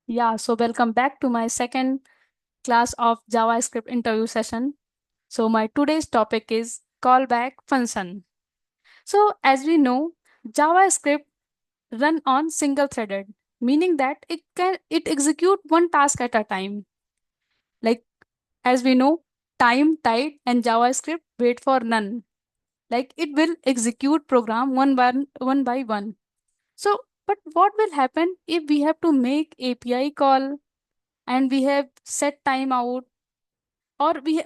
Yeah, so welcome back to my second class of JavaScript interview session. So my today's topic is callback function. So as we know, JavaScript run on single threaded, meaning that it execute one task at a time. Like as we know, time, tight, and JavaScript wait for none. Like it will execute program one by one. So but what will happen if we have to make API call and we have set timeout or we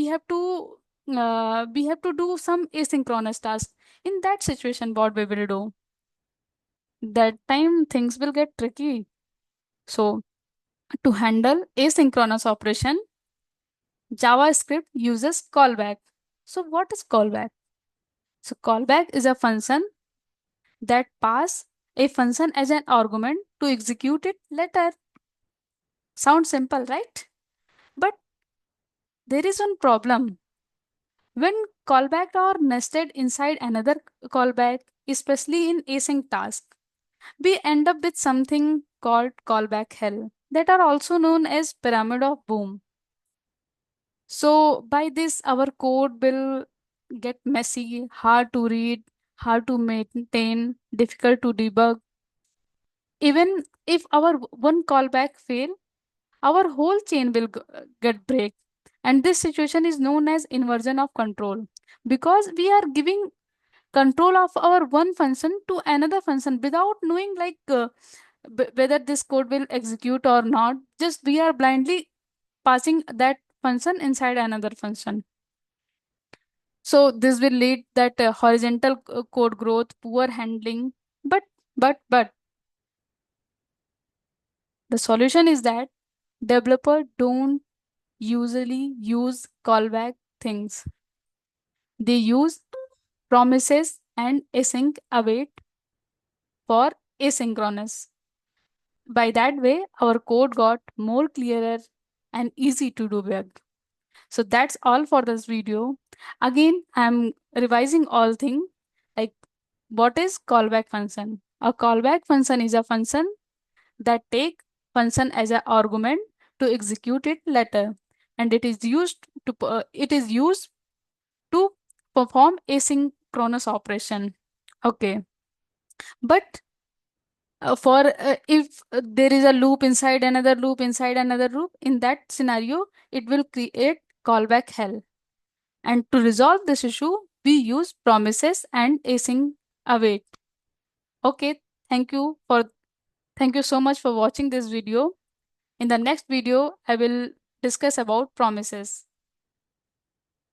have to do some asynchronous task. In that situation, what we will do? That time things will get tricky. So to handle asynchronous operation, JavaScript uses callback. So what is callback? So callback is a function that pass a function as an argument to execute it later. Sounds simple, right? But there is one problem. When callback are nested inside another callback, especially in async task, we end up with something called callback hell that are also known as pyramid of boom. So by this, our code will get messy, hard to read, hard to maintain, difficult to debug. Even if our one callback fail, our whole chain will get break. And this situation is known as inversion of control because we are giving control of our one function to another function without knowing whether this code will execute or not. Just we are blindly passing that function inside another function. So this will lead that horizontal code growth, poor handling. But the solution is that developer don't usually use callback things. They use promises and async await for asynchronous. By that way, our code got more clearer and easy to do with. So that's all for this video. Again, I'm revising all thing like what is callback function? A callback function is a function that take function as an argument to execute it later, and it is used to perform asynchronous operation. Okay, but for if there is a loop inside another loop inside another loop, in that scenario it will create callback hell. And to resolve this issue, we use promises and async await. Okay, thank you for thank you so much for watching this video. In the next video I will discuss about promises.